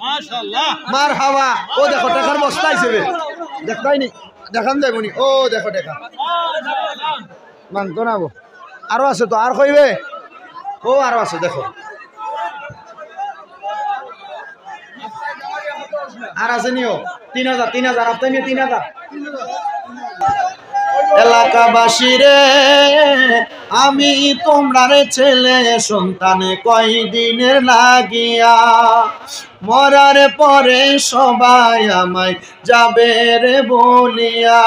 মাশাআল্লাহ মার হাওয়া ও দেখো টাকার বস্তা হিসেবে দেখতাই নি দেখান যাইব নি ও দেখো টাকা মানতো না গো আরো আছে তো আর কইবে ও আরো আছে দেখো আর আছে নিও 3000 আপনি নিয়ে 3000 এলাকাবাসী রে আমি তোমরা ছেলে সন্তানে কয়দিনের লাগিয়া মরার পরে সবাই আমায় যাবে রে বলিয়া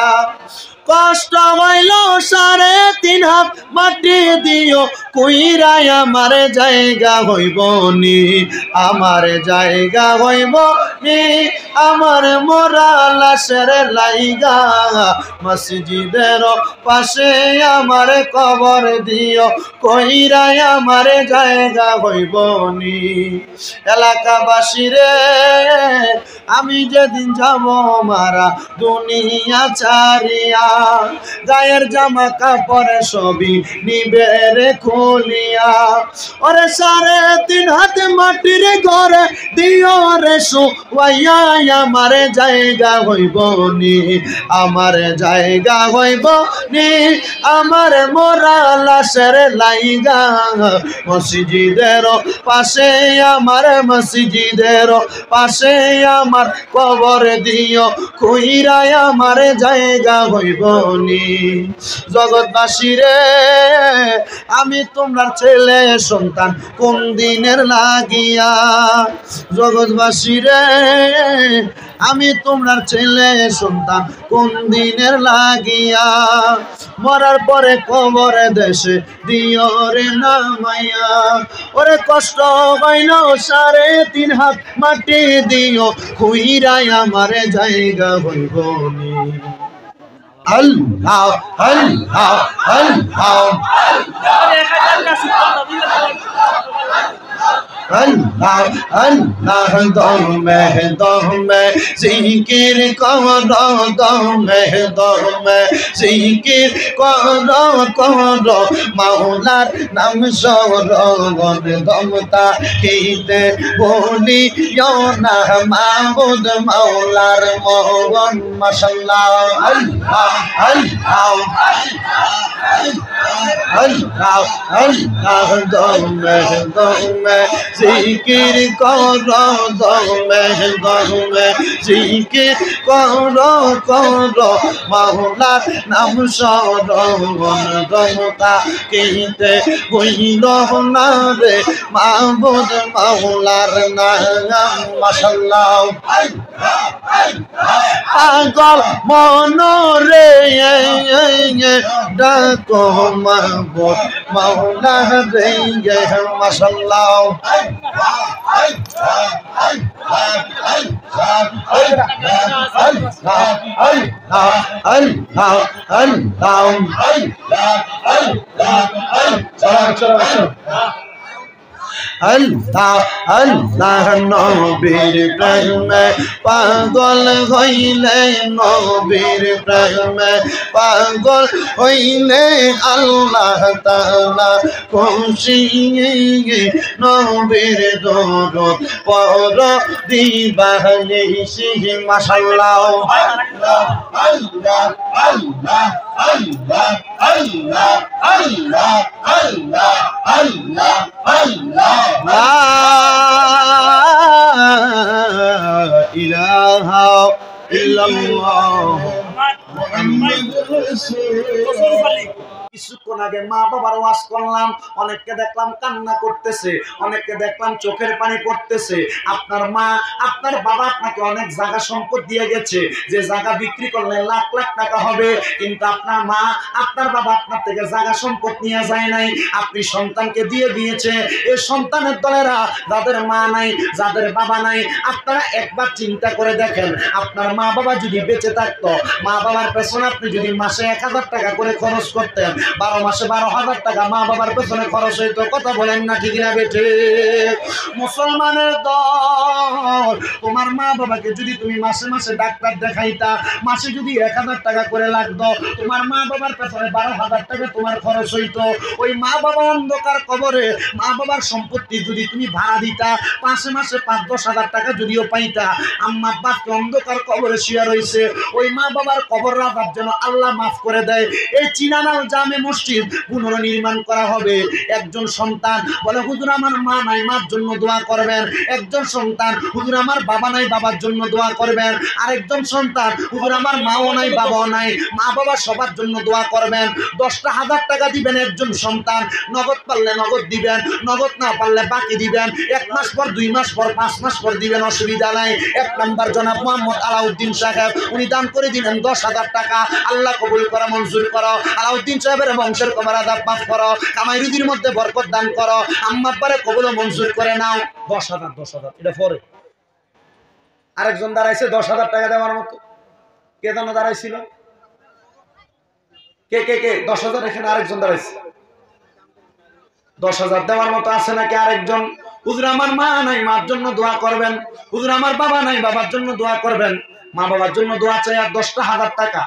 কষ্ট হইল 3.5 হাত মাটি দিও কইরাই আমার জায়গা হইব নি আমার জায়গা হইব নি আমার মরা লাশের লাইগা মসজিদের পাশে আমার কবর দিও কইরাই আমার জায়গা হইব নি এলাকাবাসী রে আমি যেদিন যাব মারা দুনিয়া ছাড়িয়া গায়ের জামা কাপড় সবই নিবে রে খুলিয়া ওরে 3.5 হাত মাটির ঘরে দিও রে শুয়াইয়া আমার জায়গা হইব নি আমার জায়গা হইব নি আমার মরা লাশের লাইগা মসজিদের পাশে আমার মসজিদের পাশে আমার কবর দিও কইরাই আমার জায়গা হইব নি জগৎবাসী রে আমি তোমরা ছেলে সন্তান কোন দিনের লাগিয়া জগৎবাসী রে আমি তোমরা ছেলে সন্তান কোন দিনের লাগিয়া মরার পরে কবরে দেশে দিও রে নামাইয়া ওরে কষ্ট হইল 3.5 হাত মাটি দিও কইরাই আমার জায়গা হইব নি আল্লাহ আল্লাহ আল্লাহ Allah Allah dome zikir karo dome zikir karo maular nam sorogon domta kite boli yona mahmud maular mogon mashallah Allah Allah Allah Allah dome জিকির করো দমে জিকির করো মাওলার নাম স্মরণ দমতা কইতে হইল না রে মাহবুব মাওলার নাম মাশাআল্লাহ পাগল মনরে ডাকো মাহবুব মাওলা রে মাশাআল্লাহ Allah Allah নবীর প্রেমে পাগল হইলে নবীর প্রেমে পাগল হইলে আল্লাহ তাআলা খুশি নবীর দরদ পড় দিবানিশি মাশাআল্লাহ আল্লাহ আল্লাহ আল্লাহ আল্লাহ আল্লাহ আল্লাহ আল্লাহ আল্লাহ আল্লাহ লা ইলাহা ইল্লাল্লাহ মুহাম্মাদুর রাসূলুল্লাহ কিছুক্ষণ আগে মা বাবার ওয়াজ করলাম অনেককে দেখলাম কান্না করতেছে অনেককে দেখলাম চোখের পানি পড়তেছে আপনার মা আপনার বাবা আপনাকে অনেক জায়গা সম্পদ দিয়ে গেছে যে জায়গা বিক্রি করলে লাখ লাখ টাকা হবে কিন্তু আপনার মা আপনার বাবা আপনার থেকে জায়গা সম্পদ নিয়ে যায় নাই আপনি সন্তানকে দিয়ে দিয়েছে এই সন্তানের দলেরা যাদের মা নাই যাদের বাবা নাই আপনারা একবার চিন্তা করে দেখেন আপনার মা বাবা যদি বেঁচে থাকতো মা বাবার পেছনে আপনি যদি মাসে 1000 টাকা করে খরচ করতেন 12 মাসে 12,000 টাকা মা বাবার পেছনে খরচ হইতো। কথা বলেন না ঠিক না বেঠে? মুসলমানের দল, তোমার মা বাবাকে যদি তুমি মাসে মাসে ডাক্তার দেখাইতা, মাসে যদি 1000 টাকা করে লাগতো, তোমার মা বাবার পেছনে 12,000 টাকা তোমার খরচ হইতো। ওই মা বাবা অন্ধকার কবরে, মা বাবার সম্পত্তি যদি তুমি ভাড়া দিতা, মাসে মাসে 5-10 হাজার টাকা যদিও পাইতা, আম্মা আব্বাকে অন্ধকার কবরে শুয়ে রয়েছে, ওই মা বাবার কবর রাজার জন্য আল্লাহ মাফ করে দেয়। এই চিনানাল জামে মসজিদ পুনর্নির্মাণ করা হবে। একজন সন্তান বলে, হুজুর আমার মা নাই, মার জন্য দোয়া করবেন। একজন সন্তান, হুজুর আমার বাবা নাই, বাবার জন্য দোয়া করবেন। আরেকজন সন্তান, হুজুর আমার মাও নাই, বাবাও নাই, মা বাবা সবার জন্য দোয়া করবেন। 10টা 1000 টাকা দিবেন একজন সন্তান, নগদ পারলে নগদ দিবেন, নগদ না পারলে বাকি দিবেন। 1 মাস পর, 2 মাস পর, 5 মাস পর দিবেন, অসুবিধা নাই। 1 নাম্বার জনাব মোহাম্মদ আলাউদ্দিন সাহেব, উনি দান করে দিলেন 10,000 টাকা। আল্লাহ কবুল করো, মঞ্জুর করো। আলাউদ্দিন সাহেবের বংশের কবর আযাব মাফ করো, কামাই রুজির মধ্যে বরকত দান করো। আম্মা আব্বারে কবুল মঞ্জুর করে নাও। 10,000 এটা পরে আরেকজন দাঁড়াইছে 10,000 টাকা দেওয়ার মতো। কে যেন দাঁড়াইছিল? কে কে কে 10,000? এখানে আরেকজন দাঁড়াইছে 10,000 দেওয়ার মতো আছে নাকি আরেকজন? হুজুর আমার মা নাই, মার জন্য দোয়া করবেন। হুজুর আমার বাবা নাই, বাবার জন্য দোয়া করবেন। মা বাবার জন্য দোয়া চাই। আর 10টা 1000 টাকা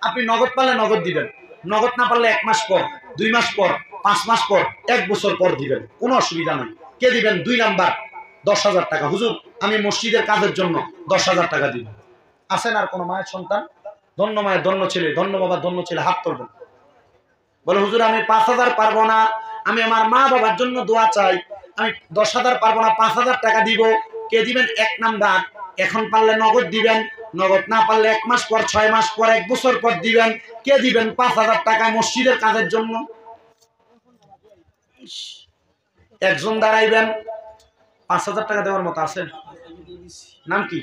আপনি নগদ পারলে নগদ দিবেন, নগদ না পারলে 1 মাস পর, 2 মাস পর, 5 মাস পর, 1 বছর পর দিবেন, কোনো অসুবিধা নেই। কে দিবেন? 2 নাম্বার 10,000 টাকা। হুজুর আমি মসজিদের কাজের জন্য 10,000 টাকা দিব। আছেন আর কোন মায়ের সন্তান? ধন্য মায়ের ধন্য ছেলে, ধন্য বাবার ধন্য ছেলে, হাত তুলবেন। বলে, হুজুর আমি 5,000 পারবো না, আমি আমার মা বাবার জন্য দোয়া চাই, আমি 10,000 পারবো না, 5,000 টাকা দিব। কে দিবেন? 1 নাম্বার, এখন পারলে নগদ দিবেন, নগদ না পারলে 1 মাস পর, 6 মাস পর, 1 বছর পর দিবেন। কে দিবেন 5,000 টাকা মসজিদের কাজের জন্য? একজন দাঁড়াইবেন। 5,000 টাকা দেওয়ার মতো আছে? নাম কি?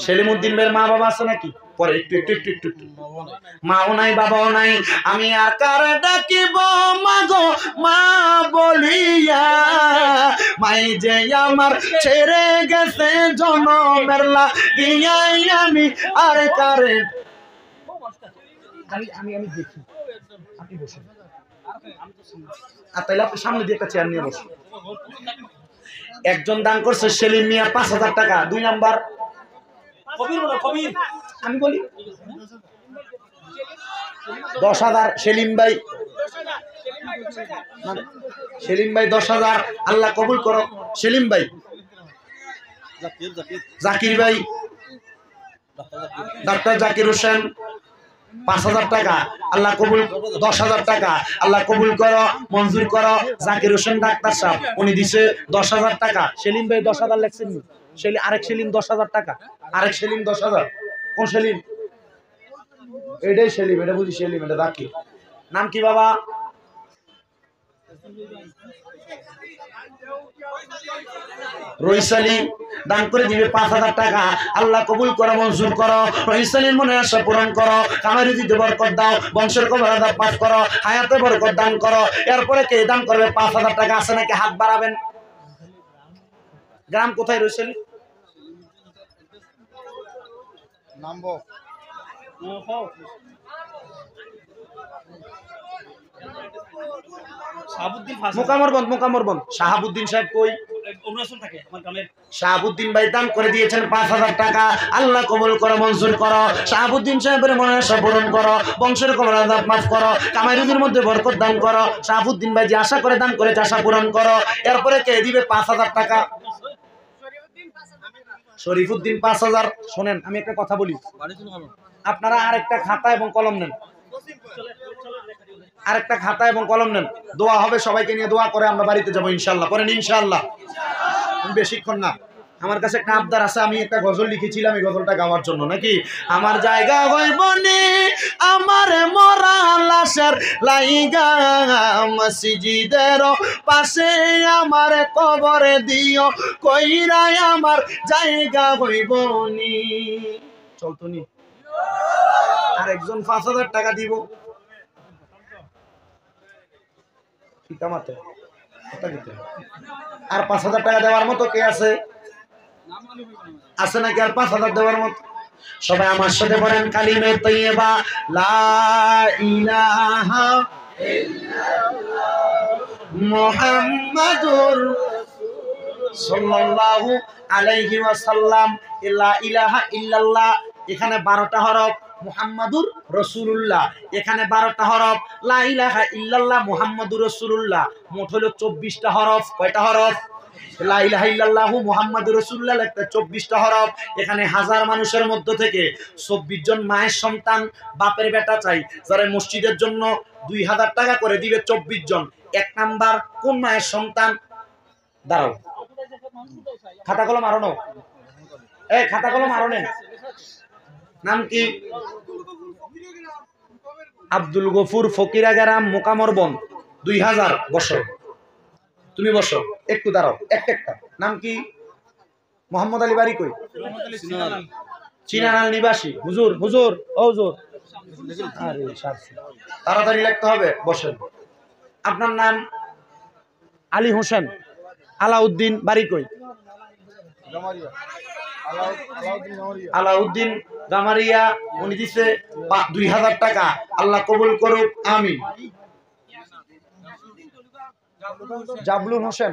সেলিমউদ্দিন ভাইয়ের মা বাবা আছে নাকি? পরে একটু একটু একটু একটু একটু। মাও নাই, বাবাও নাই, আমি আর কার ডাকিব মাগো মা বলিয়া, মাই যে আমার ছেড়ে গেছে জনমের লাগিয়া, আমি আর কারে আমি দেখি। আপনি বসুন, আর তাইলে আপনি সামনে দিয়ে একটা চেয়ার নিয়ে বসুন। একজন দান করছে সেলিম মিয়া 5,000 টাকা। 2 নাম্বার আমি বলি 10,000 সেলিম ভাই, সেলিম ভাই 10,000। আল্লাহ কবুল করো। সেলিম ভাই, জাকির ভাই, ডাক্তার জাকির হোসেন 5,000 টাকা। আল্লাহ কবুল। 10,000 টাকা আল্লাহ কবুল করো, মঞ্জুর করো। জাকির হোসেন ডাক্তার সাহেব উনি দিছে 10,000 টাকা। সেলিম ভাই 10,000 লেখছেন। আরেক সেলিম 10,000 টাকা। আরেক সেলিম 10,000। কোন সেলিম? এটাই সেলিম, এটা বুঝি সেলিম, এটা জাকির। নাম কি বাবা? রইসালি দান করে দিবে 5,000 টাকা। আল্লাহ কবুল করো, মঞ্জুর করো। রইসালির মনে আশা পূরণ করো, কামাই রুজিতে বরকত দাও, বংশের কবর আযাব মাফ করো, হায়াতে বরকত দান করো। এরপরে কে দান করবে 5,000 টাকা? আছে নাকি? হাত বাড়াবেন। গ্রাম কোথায় রইসালি? নামবো মোকামরবন্দ। শাহাবুদ্দিন সাহেব কই? শাহাবুদ্দিন ভাই দান করে দিয়েছেন 5,000 টাকা। আল্লাহ কবুল করো, মঞ্জুর করো। শাহাবুদ্দিন সাহেবের মনে আশা পূরণ করো, বংশের কবর আযাব মাফ করো, কামাই রুজির মধ্যে বরকত দান করো। শাহাবুদ্দিন ভাই যে আশা করে দান করেছে আশা পূরণ করো। এরপরে কে দিবে 5,000 টাকা? শরীফুদ্দিন 5,000। শোনেন আমি একটা কথা বলি, আপনারা আরেকটা খাতা এবং কলম নেন, আরেকটা খাতা এবং কলম নেন। দোয়া হবে, সবাইকে নিয়ে দোয়া করে আমরা বাড়িতে যাবো ইনশাআল্লাহ। পরে ইনশাআল্লাহ বেশিক্ষণ না। আমার কাছে একটা আবদার আছে, আমি একটা গজল লিখেছিলাম এই গজলটা গাওয়ার জন্য নাকি। আমার জায়গা হইব নি আমার মরা লাশের লাইগা, মসজিদের পাশে আমার কবরে দিও কইরা, আমার জায়গা হইব নি। চলতো নি? আরেকজন 5,000 টাকা দিব। আর 5,000 টাকা দেওয়ার মতো কে আছে? আছে নাকি আর 5,000 দেওয়ার মতো? সবাই আমার সাথে বলেন কালিমে তাইয়্যিবা লা ইলাহা মুহাম্মাদুর সাল্লাল্লাহু আলাইহি ওয়াসাল্লাম। লা ইলাহা ইল্লাল্লাহ, এখানে 12টা হরফ, মুহাম্মাদুর রাসূলুল্লাহ এখানে 12টা হরফ, লা ইলাহা ইল্লাল্লাহ মুহাম্মাদুর রাসূলুল্লাহ মোট হলো 24টা হরফ। কয়টা হরফ? লা ইলাহা ইল্লাল্লাহু মুহাম্মাদুর রাসূলুল্লাহ লিখতে 24টা হরফ। এখানে হাজার মানুষের মধ্য থেকে 24 জন মায়ের সন্তান বাপের বেটা চাই, যারা মসজিদের জন্য 2000 টাকা করে দিবে 24 জন। এক নাম্বার কোন মায়ের সন্তান? দাঁড়াও, খাতা কলম আরো নাও, এই খাতা কলম আরো নেন। নাম কি? আব্দুল গফুর, ফকিরা গ্রাম, মোকামর বন, 2000। বসো, তুমি বসো, একটু দাঁড়াও, একটা। নাম কি? মোহাম্মদ আলী, বাড়ি কই? চিনানাল নিবাসী। হুজুর হুজুর ও হুজুর, আরে তাড়াতাড়ি লিখতে হবে, বসেন। আপনার নাম? আলী হোসেন। আলাউদ্দিন, বাড়ি কই? আলাউদ্দিন গামারিয়া। উনি দিছে 2000 টাকা, আল্লাহ কবুল করুক, আমিন। জাবলুল হোসেন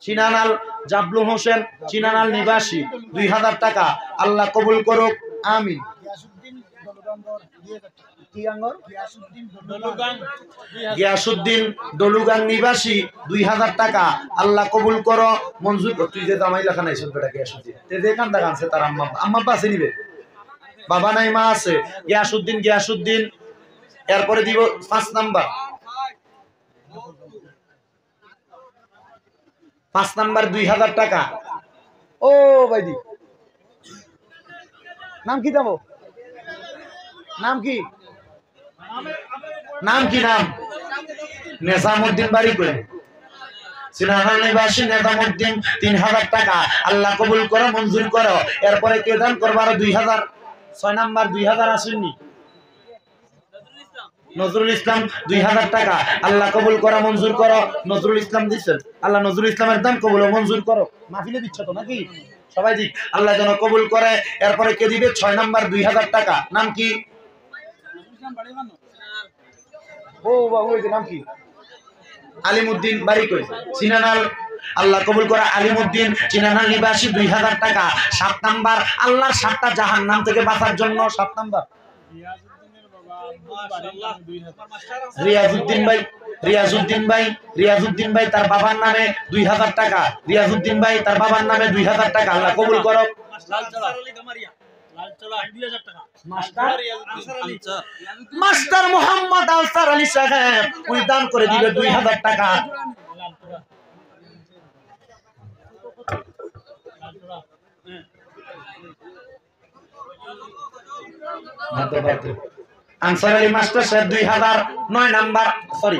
চিনানাল, জাবলুল হোসেন চিনানাল নিবাসী, 2000 টাকা, আল্লাহ কবুল করুক, আমিন। গিয়াসউদ্দিন দলুগাং নিবাসী, 2000 টাকা, আল্লাহ কবুল করো, মঞ্জুর কর। তুই যে দামাই লেখা নাই বেটা গিয়াসউদ্দিন, তে যে কান্দা কানছে তার আম্মা, আম্মা পাশে নিবে, বাবা নাই মা আছে। গিয়াসউদ্দিন। এরপরে দিব 5 নাম্বার, 5 নাম্বার 2000 টাকা। ও ভাইদি, নাম কি? যাবো, নাম কি? নাম কি? নাম নেজামউদ্দিন, বাড়ি কই? সিনাহার নিবাসী নেজামউদ্দিন, 3000 টাকা, আল্লাহ কবুল করো, মঞ্জুর করো। এরপরে কে দান করবার? 2000। 6 নাম্বার 2000 আসেননি? নজরুল ইসলাম, 2000 টাকা, আল্লাহ কবুল করো, মঞ্জুর করো। নজরুল ইসলাম দিচ্ছেন, আল্লাহ নজরুল ইসলামের দান কবুল ও মঞ্জুর করো। মাহফিলে দিচ্ছ তো নাকি? সবাই দিক, আল্লাহ যেন কবুল করে। এরপরে কে দিবে? 6 নাম্বার 2000 টাকা। নাম কি? ও বাবু, ওই যে নাম কি? আলিমউদ্দিন, বাড়ি কই? চিনানাল, আল্লাহ কবুল করে, আলিমউদ্দিন চিনানাল নিবাসী, 2000 টাকা। 7 নাম্বার, আল্লাহর 7টা জাহান্নাম থেকে বাঁচার জন্য। 7 নাম্বার রিয়াজউদ্দিন ভাই তার বাবার নামে 2000 টাকা। রিয়াজউদ্দিন ভাই তার বাবার নামে 2000 টাকা, আল্লাহ কবুল করো। মাস্টার মোহাম্মদ আনসার আলী সাহেব, উনি দান করে দিবে 2000 টাকা। আনসার আলী মাস্টার সাহেব 2000। 9 নাম্বার, সরি,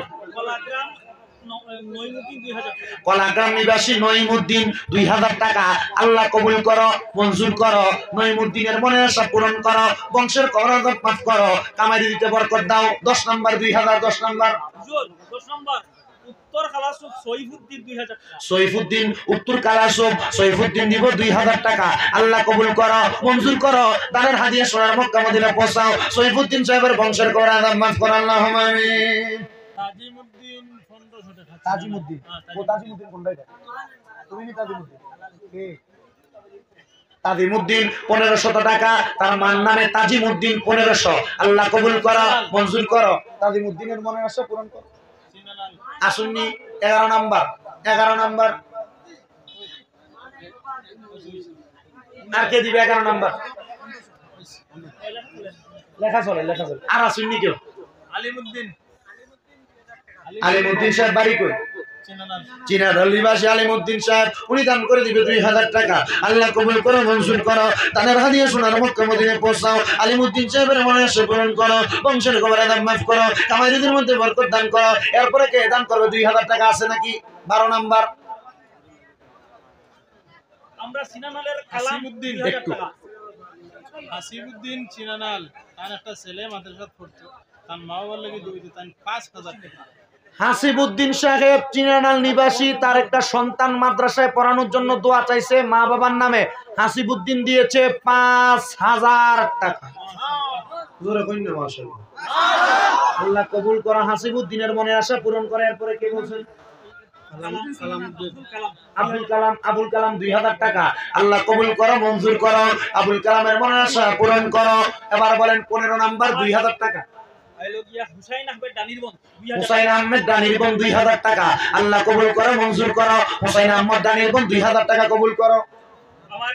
কলাগ্রাম নিবাসী নঈমউদ্দিন, 2000 টাকা, আল্লাহ কবুল করো, মঞ্জুর করো। নঈমউদ্দিনের মনের আশা পূরণ করো, বংশের কবরত মাফ করো, কামাই দিতে বরকত দাও। 10 নাম্বার 2000। 10 নাম্বার সৈফুদ্দিন, উত্তর কালাসব, সৈফুদ্দিন দিব 2000 টাকা, আল্লাহ কবুল করো, মঞ্জুর করো। দানের হাদিয়া সোনার মক্কা মদিনা পৌঁছাও। সৈফুদ্দিন সাহেবের বংশের কবরত মাফ করো, আল্লাহুম্মা আমিন। তাজিমউদ্দিন, ও তাজিমউদ্দিন কোনটা? এটা তুমি নি তাজিমউদ্দিন? কে? তাজিমউদ্দিন 1500 টাকা, তার মান নামে তাজিমউদ্দিন 1500, আল্লাহ কবুল করো, মঞ্জুর করো। তাজিমউদ্দিনের মনের আশা পূরণ করো। আসুননি 11 নাম্বার। 11 নাম্বার আর কে দিবে? 11 নাম্বার লেখা চলে। আর আসুননি কেউ? আলিমউদ্দিন সাহেব, বাড়ি কই? চিনানাল নিবাসী আলিমউদ্দিন সাহেব, উনি দান করে দিবে 2000 টাকা, আল্লাহ কবুল করো, মঞ্জুর করো। দানের হাদিয়া সোনার মক্কা মদিনায় পৌঁছাও। আলিমউদ্দিন সাহেবের মনের আশা পূরণ করো, বংশের কবরত মাফ করো, কামাই রুজির মধ্যে বরকত দান করো। এরপরে কে দান করবে? 2000 টাকা আছে নাকি? 12 নাম্বার আমরা চিনানালের কালামউদ্দিন, হাসিবউদ্দিন চিনানাল, তার একটা ছেলে মাদ্রাসাত পড়তো, তার মা বাবার লাগি দুইতে তাই 5000 টাকা। হাসিবউদ্দিন সাহেব চিনানাল নিবাসী, তার একটা সন্তান মাদ্রাসায় পড়ানোর জন্য দোয়া চাইছে, মা বাবার নামে হাসিবউদ্দিন দিয়েছে ৫,০০০ টাকা। আল্লাহ কবুল করা, হাসিবউদ্দিনের মনে আশা পূরণ করে। এরপরে কে বলছেন? আবুল কালাম ২০০০ টাকা। আল্লাহ কবুল করো, মঞ্জুর করো, আবুল কালামের মনে আশা পূরণ করো। এবার বলেন ১৫ নাম্বার ২০০০ টাকা। হুসাইন আহমেদ ডানির বোন ২০০০ টাকা। আল্লাহ কবুল করো, মঞ্জুর করো, হুসাইন আহমেদ ডানির বোন ২০০০ টাকা কবুল করো। আমার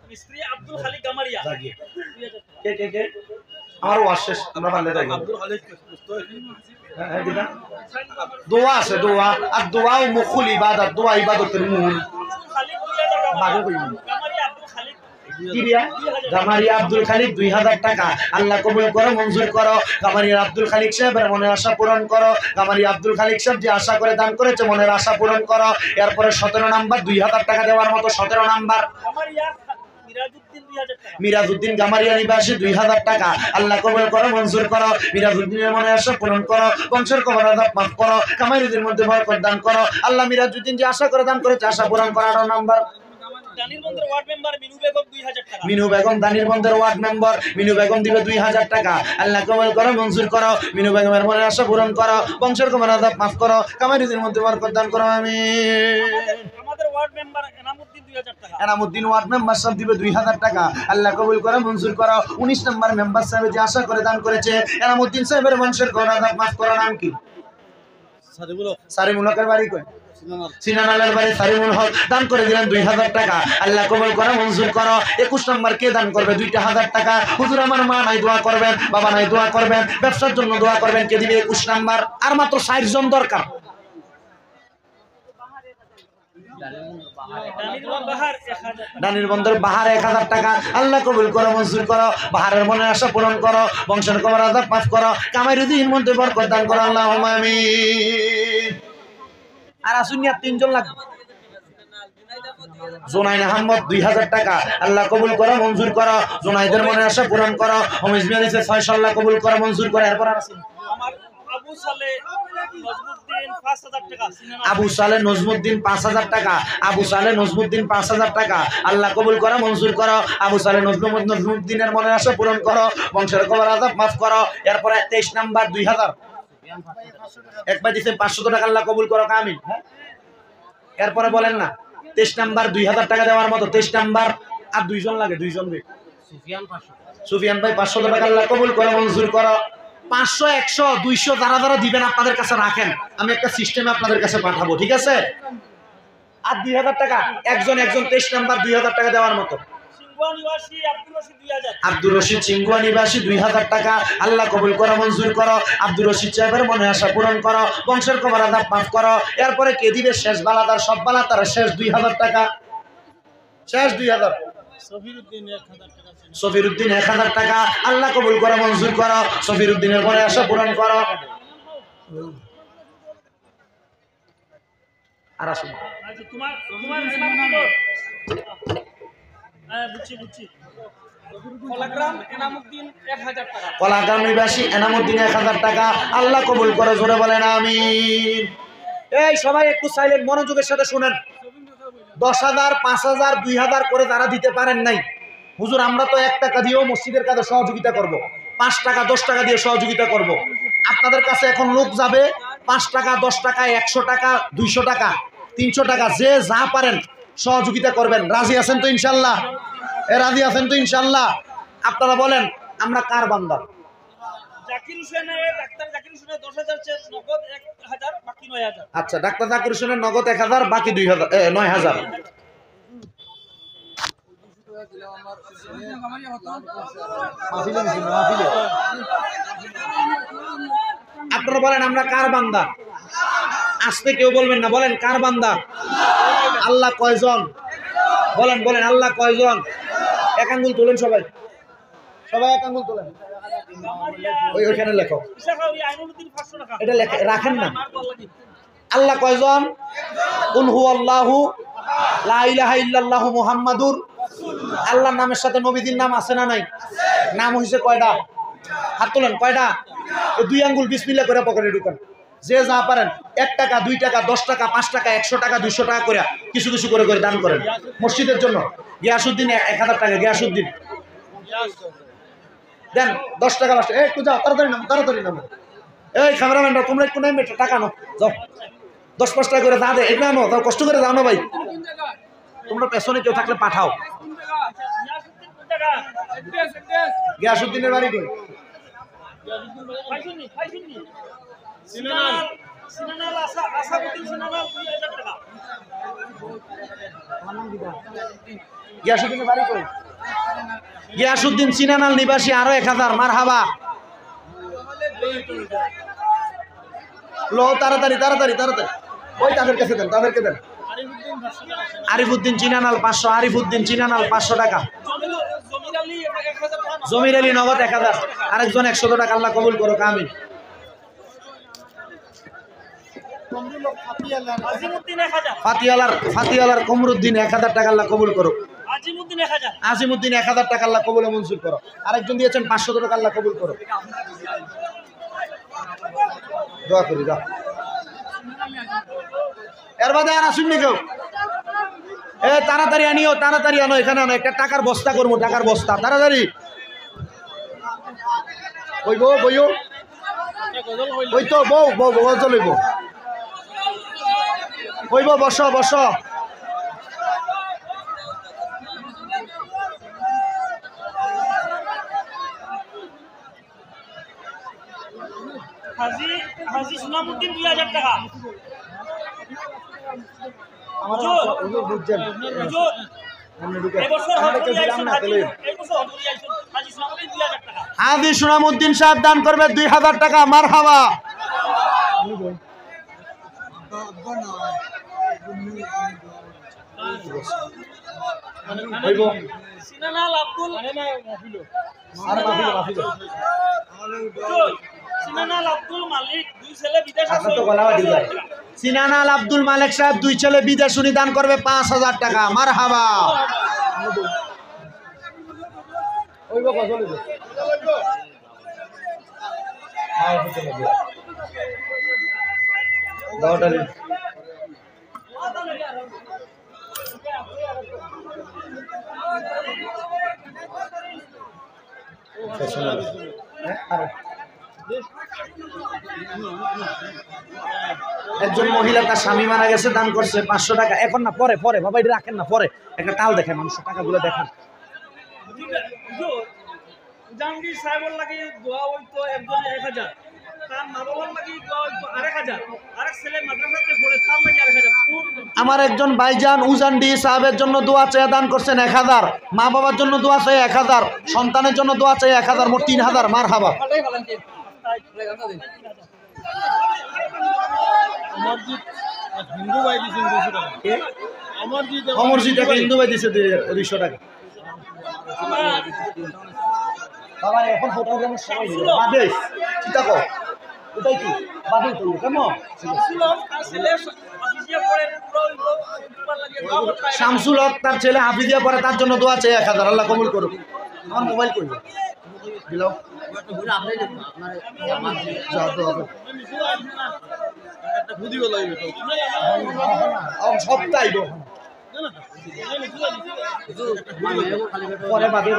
মিস্ত্রি আব্দুল খালিক গামারিয়া। কে কে কে? আমার ওয়াজ শেষ, আমরা ভালো থাকি। আব্দুল খালিক দোয়া আছে, দোয়া আর দোয়া ও মুখুল ইবাদত, দোয়া ইবাদতের মূল। গামারিয়া আব্দুল খালিক ২০০০ টাকা। আল্লাহ কবুল করো, মঞ্জুর করো, গামারিয়া আব্দুল খালিক সাহেবের মনের আশা পূরণ করো। গামারিয়া আব্দুল খালিক সাহেব যে আশা করে দান করেছে, মনের আশা পূরণ করো। এরপরে ১৭ নাম্বার ২০০০ টাকা দেওয়ার মতো ১৭ নাম্বার মিরাজউদ্দিন গামারিয়া নিবাসী ২০০০ টাকা। আল্লাহ কবুল করো, মঞ্জুর করো, মিরাজউদ্দিনের মনে আশা পূরণ করো, বংশের কবর আযাব মাফ করো, কামাইরুদ্দিনের মধ্যে বরকত দান করো। আল্লাহ মিরাজউদ্দিন যে আশা করে দান করেছে, আশা পূরণ করো। ১৮ নাম্বার মিনু বেগম দানির বন্ধের ওয়ার্ড মেম্বার, মিনু বেগম দিবে ২০০০ টাকা। আল্লাহ কবুল করো, মঞ্জুর করো, মিনু বেগমের মনে আশা পূরণ করো, বংশের কবর আযাব মাফ করো, কামাইরুদ্দিনের মধ্যে বরকত দান করো। আমিন। আমাদের ward member Enamuddin ward member সাহেব দিবে ২০০০ টাকা। আল্লাহ কবুল করো, মঞ্জুর করো। ১৯ নম্বর মেম্বার সাহেব যে আশা করে দান করেছে, এনামুদ্দিন সাহেবের বংশের কবর আযাব মাফ করো। নাম কি? সারিমুল হকের বাড়ি কই? সিনানালের বাড়ি সারিমুল হক দান করে দিলেন ২০০০ টাকা। আল্লাহ কবুল করো, মঞ্জুর করো। ২১ নম্বর কে দান করবে? ২০০০ টাকা। হুজুর আমার মা নাই, দোয়া করবেন, বাবা নাই, দোয়া করবেন, ব্যবসার জন্য দোয়া করবেন। কে দিবে? ২১ নম্বর। আর মাত্র ৬০ জন দরকার। ডানির বন্দর বাহার ১০০০ টাকা। আল্লাহ কবুল করো, মঞ্জুর করো, বাহারের মনের আশা পূরণ করো, বংশের কবর আযাব মাফ করো, কামাইরুদ্দিনের মধ্যে বরকত দান করো। আল্লাহুম্মা আমিন। আর আসুনিয়া ৩ জন লাগবে। জোনাইদ আহমদ ২০০০ টাকা। আল্লাহ কবুল করো, মঞ্জুর করো, জোনাইদের মনের আশা পূরণ করো। হোমিজ মিয়ানিসে ৬০০ আল্লাহ কবুল করো, মঞ্জুর করো। এরপর আসুন আবু সালে নজমুদ্দিন ৫০০০ টাকা। আবু সালে নজমুদ্দিন ৫০০০ টাকা। আল্লাহ কবুল করো, মঞ্জুর করো, আবু সালে নজমুদ্দিনের মনের আশা পূরণ করো, বংশের কবর আযাব মাফ করো। এরপরে ২৩ নাম্বার ২০০০ একবার দিছে ৫০০ টাকা। আল্লাহ কবুল করো, আমিন। এরপরে বলেন না ২৩ নাম্বার ২০০০ টাকা দেওয়ার মতো। ২৩ নাম্বার আর ২ জন লাগে, ২ জন। সুফিয়ান ভাই ৫০০ টাকা। আল্লাহ কবুল করো, মঞ্জুর করো। ৫০০, ১০০, ২০০ যারা যারা দিবেন আপনাদের কাছে রাখেন, আমি একটা সিস্টেমে আপনাদের কাছে পাঠাবো, ঠিক আছে? আর ২০০০ টাকা একজন ২৩ নাম্বার ২০০০ টাকা দেওয়ার মতো। আব্দুর রশিদ সিংগুয়া নিবাসী ২০০০ টাকা। আল্লাহ কবুল করো, মঞ্জুর করো, আব্দুর রশিদ সাহেবের মনে আশা পূরণ করো, বংশের কবর আযাব মাফ করো। এরপরে কে দিবে? শেষ বালাদার, সব বালাদার শেষ ২০০০ টাকা। শেষ ২০০০। সফিরউদ্দিন ১০০০ টাকা। আল্লাহ কবুল করো, মঞ্জুর করো, সফিরউদ্দিনের মনে আশা পূরণ করো। আর আসুন কলাগ্রাম নিবাসী এনামুদ্দিন ১০০০ টাকা। আল্লাহ কবুল করো, জোরে বলেন আমিন। এই সবাই একটু সাইলেন্ট, মনোযোগের সাথে শুনেন। ১০,০০০, ৫,০০০, ২,০০০ করে যারা দিতে পারেন নাই, হুজুর আমরা তো ১ টাকা দিয়েও মসজিদের কাজে সহযোগিতা করব, ৫ টাকা ১০ টাকা দিয়ে সহযোগিতা করব। আপনাদের কাছে এখন লোক যাবে ৫ টাকা ১০ টাকা ১০০ টাকা ২০০ টাকা ৩০০ টাকা, যে যা পারেন সহযোগিতা করবেন। রাজি আছেন তো ইনশাল্লাহ? রাজি আছেন তো ইনশাল্লাহ? আপনারা বলেন আমরা কার বান্দা? আচ্ছা, ডাক্তার জাকির হোসেনের নগদ ১,০০০, বাকি ৯,০০০। আপনারা বলেন আমরা কার বান্দা? আসতে কেউ বলবেন না, বলেন কার বান্দা? আল্লাহ কয়জন? বলেন বলেন আল্লাহ কয়জন? এক আঙ্গুল তোলেন সবাই, সবাই এক আঙ্গুল তোলেন। ওইখানে লেখো, এটা রাখেন না। আল্লাহ কয়জন? কুল হুয়াল্লাহু লা ইলাহা ইল্লাল্লাহু মুহাম্মাদুর। আল্লাহর নামের সাথে নবীদের নাম আছে না নাই? নাম হইছে কয়টা? হাত তোলেন, কয়টা? 2 আঙ্গুল বিসমিল্লাহ করে পকেটে ঢুকান। যে যা পারেন 1 টাকা 2 টাকা 10 টাকা 5 টাকা 100 টাকা 200 টাকা করে কিছু কিছু করে করে দান করেন মসজিদের জন্য। গিয়াসউদ্দিন 1000 টাকা, গিয়াসউদ্দিন দেন 10 টাকা 5 টাকা। একটু যাও, তাড়াতাড়ি নামো। এই ক্যামেরাম্যানরা তোমরা একটু নেমে টাকা নাও, যাও 10-5 টাকা করে দাও, এটা নাও, তাও কষ্ট করে দাও না ভাই। তোমরা পেছনে কেউ থাকলে পাঠাও। গিয়াসউদ্দিনের বাড়ি কই? গিয়াসউদ্দিনের বাড়ি কই? গিয়াসউদ্দিন সিনানাল নিবাসী, আরো 1000। মারহাবা। লো তাড়াতাড়ি। ওই তাদের কাছে দেন, তাদেরকে দেন। আরিফউদ্দিন চিনানাল 500, আরিফউদ্দিন চিনানাল 500 টাকা। জমির আলী নগদ 1000, আরেকজন 100 টাকা। আল্লাহ কবুল করুক, আমিন। ফাতিয়ালার কমরুদ্দিন 1000 টাকা। আল্লাহ কবুল করুক। আজিমুদ্দিন 1000 টাকা। আল্লাহ কবুল মঞ্জুর করো। আরেকজন দিয়েছেন 500 টাকা। আল্লাহ কবুল করো। দোয়া করি, দাও। এর বাদে আর আসুননি কেউ? তাড়াতাড়ি আনো, এখানে আনো। একটা টাকার বস্তা করবো, টাকার বস্তা। তাড়াতাড়ি বইব। ওই তো বউ চলইব। বইব, বস। হাজি সুনামউদ্দিন 2000 টাকা। হাজি সুনামউদ্দিন সাহেব দান করবে 2000 টাকা। মারহাবা। সিনানাল আব্দুল মালিক 2 ছেলে বিদেশ আছে। সিনানাল আব্দুল মালিক সাহেব 2 ছেলে বিদেশ, উনি দান করবে 5000 টাকা। মারহাবা। একজন মহিলা তার স্বামী মারা গেছে, দান করছে 500 টাকা। এখন না, পরে বাবা, এটা রাখেন না, পরে একটা টাল দেখেন, মানুষের টাকাগুলো দেখান। জাহাঙ্গীর সাহেবের লাগি দোয়া হইতো একজনে 1000, তার মা বাবার লাগি দোয়া হইতো 1000, আরেক ছেলে মাদ্রাসাতে পড়ে তার লাগি 1000। আমার একজন ভাইজান উজানডি সাহেবের জন্য দোয়া চেয়ে দান করছেন 1000, মা বাবার জন্য দোয়া চেয়ে 1000, সন্তানের জন্য দোয়া চেয়ে 1000, মোট 3000। মারহাবা। অমরজিৎ হিন্দু ভাই দিছে 200 টাকা। বাবা এখন ফটোগ্রাফার সময় দিল বাদে চিন্তা কর, ওটাই কি বাদে তো কেমন শামসুল হক তার ছেলে হাফিজিয়া পড়ে, তার জন্য দোয়া চাই 1000। আল্লাহ কবুল করুক। আমার মোবাইল কই দিলাও সপ্তাহ পরে বাদে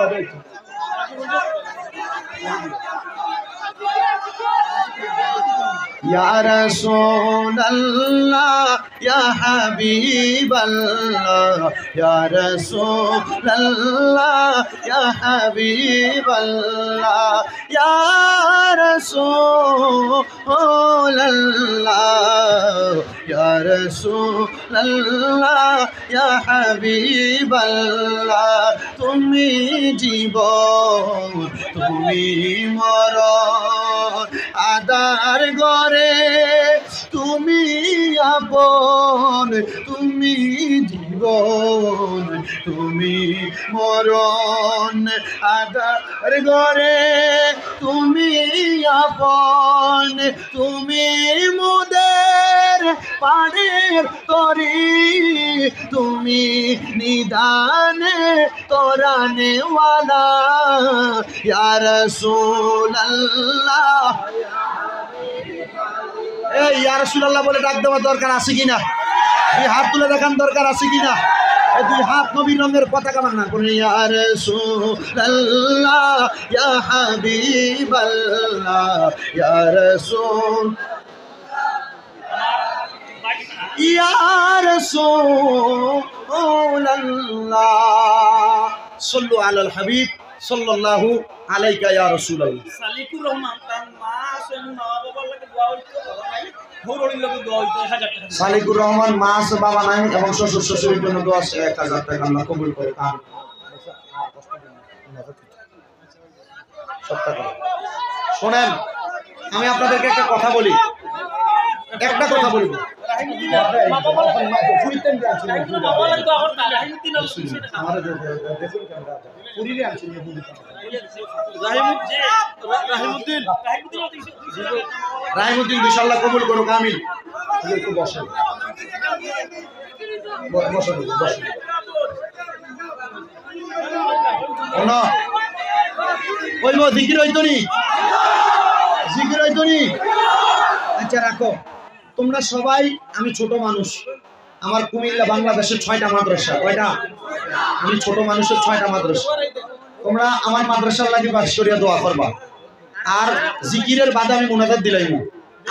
ইয়া রাসূলুল্লাহ ইয়া হাবিবাল্লাহ, ইয়া রাসূলুল্লাহ ইয়া হাবিবাল্লাহ, ইয়া রাসূলুল্লাহ ইয়া রাসূলুল্লাহ ইয়া হাবিবাল্লাহ। তুমি জীবন, তুমি মরণ, আদার ঘরে তুমি আপন, তুমি জীবন, তুমি মরণ, আদার ঘরে তুমি আপন, তুমি মুদের পানের তরি, তুমি নিদানে তোরানে ওয়ালা, ইয়া রাসূলুল্লাহ। এই ইয়া রাসূলুল্লাহ বলে ডাক দেওয়ার দরকার আছে কিনা? দুই হাত তুলে দেখান দরকার আছে কিনা? এই দুই হাত নবীর রঙের পতাকা বানান করে ইয়া রাসূলুল্লাহ ইয়া হাবিবাল্লাহ ইয়া রাসূল ইয়া রাসূলুল্লাহ সাল্লু আলাল হাবিব সাল্লাল্লাহু আলাইকা ইয়া রাসূলুল্লাহ। সালিকুর রহমান তার মা আছেন, মা বাবার লাগে দোয়া হইতো, বাবা নাই, হৌরলির লাগে দোয়া হইতো 1000 টাকা। সালিকুর রহমান মা আছে, বাবা নাই এবং শ্বশুর শাশুড়ির জন্য দোয়া আছে 1000 টাকা আল্লাহ কবুল করে। শোনেন, আমি আপনাদেরকে একটা কথা বলি, একটা কথা বলবো। রাহিমউদ্দিন বিশাল্লাহ কবুল করুক, আমিন। একটু বসেন, বসেন, বসেন। ওই জিকির হইতো নি, জিকির হইতো নি। আচ্ছা রাখো তোমরা সবাই। আমি ছোট মানুষ, আমার কুমিল্লা বাংলাদেশের 6টা মাদ্রাসা। কয়টা? আমি ছোট মানুষের 6টা মাদ্রাসা। তোমরা আমার মাদ্রাসার লাগি বাস করিয়া দোয়া করবা। আর জিকিরের বাদে আমি মুনাজাত দিলাইম,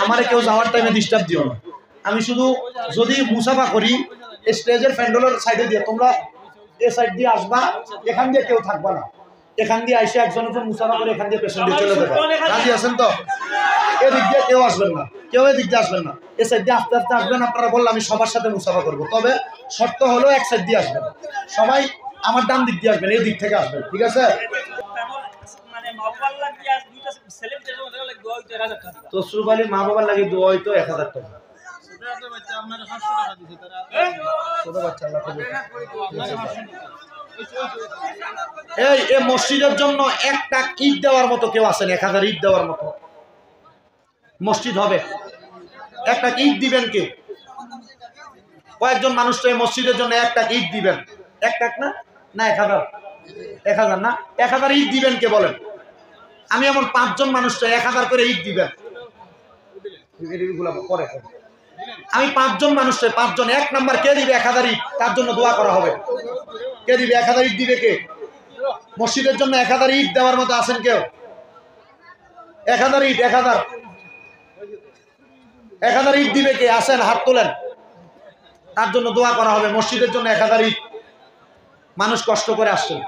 আমারে কেউ যাওয়ার টাইমে ডিস্টার্ব দিও না। আমি শুধু যদি মুসাফা করি স্টেজের প্যান্ডেলের সাইডে দিয়ে, তোমরা এই সাইড দিয়ে আসবা, এখান দিয়ে কেউ থাকবা না। এখান দিয়ে আইসে একজন মুসাফা করে এখান দিয়ে পেছন দিয়ে চলে যাবে। রাজি আছেন তো? এদিক দিয়ে কেউ আসবেন না, কেউ এদিক দিয়ে আসবেন না, এ সাইড দিয়ে আস্তে আস্তে আসবেন। আপনারা বললে আমি সবার সাথে মুসাফা করবো, তবে শর্ত হলো এক সাইড দিয়ে আসবেন। সবাই আমার ডান দিক দিয়ে আসবেন, এই দিক থেকে আসবেন, ঠিক আছে? তসরুফ আলীর মা বাবার লাগে দোয়া হইতো 1000 টাকা। এই মসজিদের জন্য একটা ইট দেওয়ার মতো কেউ আছেন? 1000 ইট দেওয়ার মতো মসজিদ হবে, একটা ইট দিবেন কে? কয়েকজন মানুষ তো এই মসজিদের জন্য একটা ইট দিবেন। একটা না না 1000, 1000 না 1000 ইট দিবেন কে বলেন? আমি এমন 5 জন মানুষ তো 1000 করে ইট দিবেন। আমি 5 জন মানুষ, 5 জন, 1 নাম্বার কে দিবে 1000 ইট? তার জন্য দোয়া করা হবে। কে দিবে 1000 ইট? দিবে কে? মসজিদের জন্য 1000 ইট দেওয়ার মতো আছেন কেউ? 1000 ইট, 1000 ইট দিবে কে? আসেন, হাত তোলেন, তার জন্য দোয়া করা হবে। মসজিদের জন্য 1000 ইট, মানুষ কষ্ট করে আসছেন।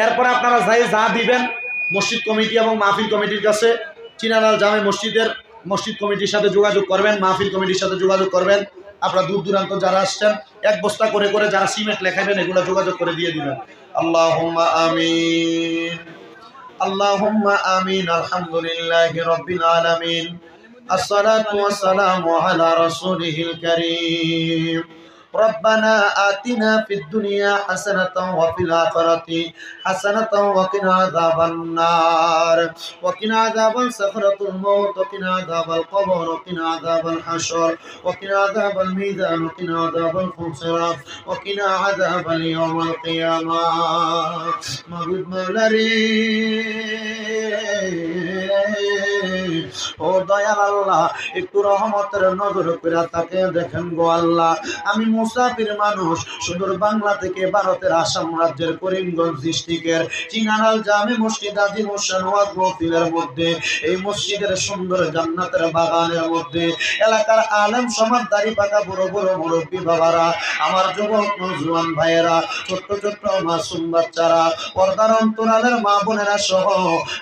এরপর আপনারা যাই যা দিবেন মসজিদ কমিটি এবং মাহফিল কমিটির কাছে, চিনালাল জামে মসজিদের মসজিদ কমিটির সাথে যোগাযোগ করবেন, মাহফিল কমিটির সাথে যোগাযোগ করবেন। আপনারা দূর দূরান্ত যারা আসছেন 1 বস্তা করে করে যারা সিমেন্ট লেখাবেন এগুলো যোগাযোগ করে দিয়ে দিবেন। আল্লাহুম্মা আমিন, আল্লাহুম্মা আমিন। আলহামদুলিল্লাহি রাব্বিল আলামিন, আসসালাতু ওয়াসসালামু আলা রাসূলিল কারীম। ربنا آتنا في الدنيا حسنة وفي الآخرة حسنة وقنا عذاب النار وقنا عذاب سكرة الموت وقنا عذاب القبر وقنا عذاب الحشر وقنا عذاب الميزان وقنا عذاب الخسران وقنا عذاب اليوم القيامة مغفور مولاري ও দয়াল আল্লাহ, একটু রহমতের নজর করে তাকে দেখেন গো আল্লাহ। আমি মুসাফির মানুষ, সুদূর বাংলা থেকে ভারতের আসাম রাজ্যের করিমগঞ্জ ডিস্ট্রিক্টের চিনালাল জামে মসজিদ আজিম হোসেন ওয়াজ মাহফিলের মধ্যে, এই মসজিদের সুন্দর জান্নাতের বাগানের মধ্যে এলাকার আলেম সমাজ, দাড়ি পাকা বড় বড় মুরব্বী বাবারা, আমার যুবক নওজোয়ান ভাইয়েরা, ছোট্ট ছোট্ট মাসুম বাচ্চারা, পর্দার অন্তরালের মা বোনেরা সহ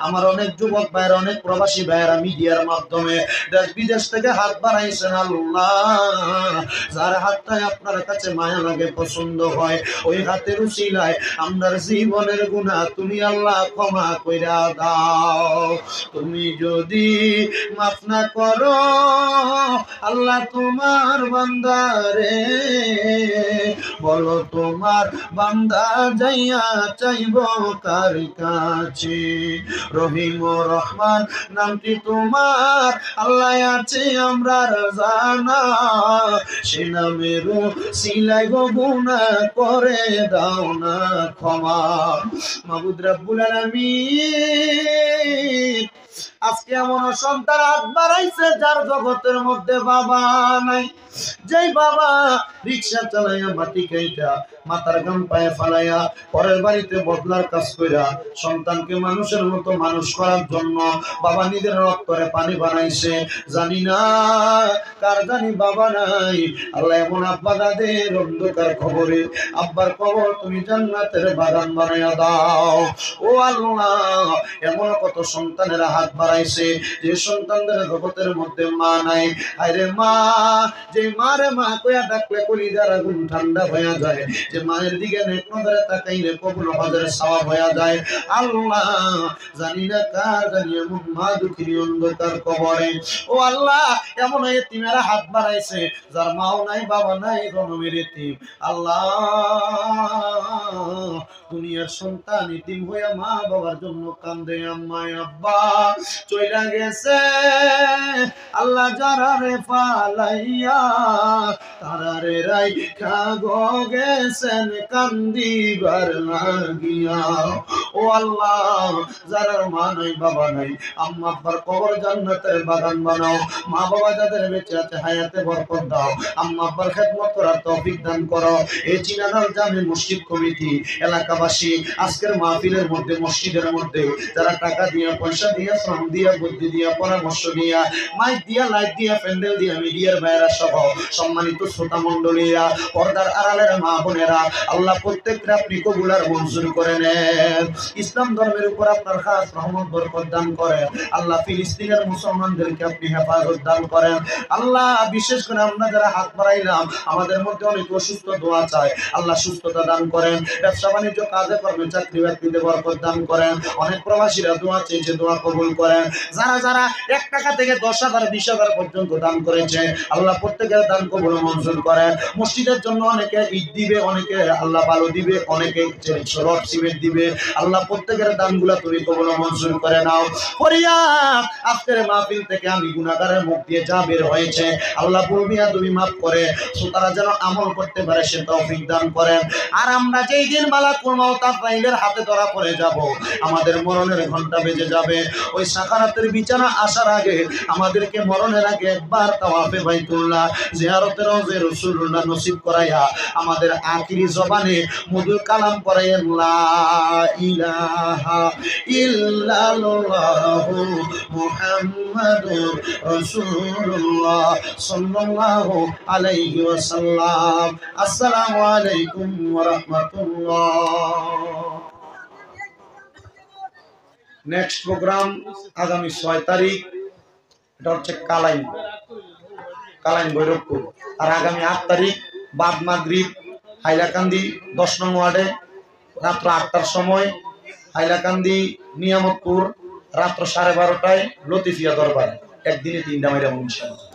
আমার অনেক যুবক ভাইয়েরা, অনেক প্রবাসী ভাইয়েরা মিডিয়ার মাধ্যমে দেশ বিদেশ থেকে হাত বাড়াইছেন। আল্লাহ, যার হাতটাই আপনার কাছে মায়া লাগে, পছন্দ হয়, ওই হাতের উসিলায় আমরার জীবনের গুনাহ তুমি আল্লাহ ক্ষমা কইরা দাও। তুমি যদি মাফ না করো আল্লাহ তোমার বান্দারে, বলো তোমার বান্দা যাইয়া চাইব কার কাছে? রহিম ও রহমান নামটি তোমার আল্লাহ আছে আমরা জানা, সে নামের সিলাই গো গুনাহ করে দাও না ক্ষমা। মাবুদ রব্বুল আলামিন, আজকে এমন সন্তান হাত বাড়াইছে যার জগতের মধ্যে বাবা নাই, যেই বাবা রিক্সা চালাইয়া মাটি খাইটা মাথার গাম পায়ে ফালাইয়া পরের বাড়িতে বদলার কাজ কইরা সন্তানকে মানুষের মতো মানুষ করার জন্য বাবা নিজের রক্তরে পানি বানাইছে। জানি না কার জানি বাবা নাই। আল্লাহ এমন আব্বা দাদের অন্ধকার খবরে আব্বার কবর তুমি জান্নাতের বাগান বানাইয়া দাও। ও আল্লাহ, এমন কত সন্তানেরা হাত বাড়াইছে যে সন্তানদের জগতের মধ্যে মা নাই। আরে মা, যে মারে মা কইয়া ডাকলে কলিজার আগুন ঠান্ডা হয়ে যায়, যে মায়ের দিকে নেক নজরে তাকাইলে কবুল হজরে সওয়াব হয়ে যায়। আল্লাহ, জানি না কার জানি এমন মা দুঃখী অন্ধকার কবরে। ও আল্লাহ, এমন এতিমেরা হাত বাড়াইছে যার মাও নাই বাবা নাই, জন্মের এতিম। আল্লাহ, দুনিয়ার সন্তান এতিম হইয়া মা বাবার জন্য কান্দে, আম্মায় আব্বা চইলা গেছে। আল্লাহ যারা রে ফালাইয়া তারা রে রাইখা গো গেছেন কান্দিবার লাগিয়া। ও আল্লাহ, যারা মা নাই বাবা নাই, আম্মা আব্বার কবর জান্নাতের বাগান বানাও। মা বাবা যাদের বেঁচে আছে হায়াতে বরকত দাও। আম্মা আব্বার খেদমত করার তৌফিক দান করো। এই চিনাদাল জামে মসজিদ কমিটি এলাকাবাসী আজকের মাহফিলের মধ্যে মসজিদের মধ্যে যারা টাকা দিয়া পয়সা দিয়া শ্রম দিয়া বুদ্ধি দিয়া পরামর্শ দিয়া মাইক দিয়া লাইট দিয়া প্যান্ডেল দিয়া মিডিয়ার বাইরা সহ সম্মানিত শ্রোতা মণ্ডলীরা, পর্দার আড়ালের মা বোনেরা, আল্লাহ প্রত্যেকটা আপনি কবুলার মঞ্জুর করে নেন। ইসলাম ধর্মের উপর আপনার খাস রহমত বরকত দান করেন। আল্লাহ ফিলিস্তিনের মুসলমানদেরকে আপনি হেফাজত দান করেন। আল্লাহ, বিশেষ করে আমরা যারা হাত বাড়াইলাম আমাদের মধ্যে অনেক অসুস্থ দোয়া চায়, আল্লাহ সুস্থতা দান করেন। ব্যবসা বাণিজ্য কাজে কর্মে চাকরি বাকরিতে বরকত দান করেন। অনেক প্রবাসীরা দোয়া চেয়েছে, দোয়া কবুল করেন। যারা যারা 1 টাকা থেকে 10,000 20,000 পর্যন্ত দান করেছে আল্লাহ প্রত্যেকের দান কবুল মঞ্জুর করেন। মসজিদের জন্য অনেকে ইট দিবে, অনেকে আল্লাহ ভালো দিবে, অনেকে রড সিমেন্ট দিবে। আল্লাহ প্রত্যেকের দানগুলো তুমি কবুল মঞ্জুর করে নাও। করিয়া আজকের মাহফিল থেকে আমি গুনাহগারের মুখ দিয়ে যা বের হয়েছে আল্লাহ বলবিয়া তুমি মাফ করে তারা যেন আমল করতে পারে সে তৌফিক দান করেন। আর আমরা যেই দিন মালাকুল মউত আজরাইলের হাতে ধরা পড়ে যাব, আমাদের মরণের ঘন্টা বেজে যাবে, ওই সাকারাতের বিছানা আসার আগে আমাদেরকে মরণের আগে একবার তাওয়াফে বাইতুল্লাহ জিয়ারতে রওজে রাসূলুল্লাহ নসিব করাইয়া আমাদের আখিরি জবানে মধুর কালাম পড়াইয়া লা ইলাহা ইল্লাল্লাহু মুহাম্মাদুর রাসূলুল্লাহ সাল্লাল্লাহু আলাইহি ওয়াসাল্লাম। আসসালামু আলাইকুম ওয়া রাহমাতুল্লাহ। নেক্সট প্রোগ্রাম আগামী 6 তারিখ, এটা হচ্ছে কালাইন ভৈরবপুর। আর আগামী 8 তারিখ বাদ মাগরিব হাইলাকান্দি 10 নং ওয়ার্ডে রাত্র 8টার সময়, হাইলাকান্দি নিয়ামতপুর রাত্র 12:30টায় লতিফিয়া দরবার। একদিনে 3টা মাইরা ইনশাআল্লাহ।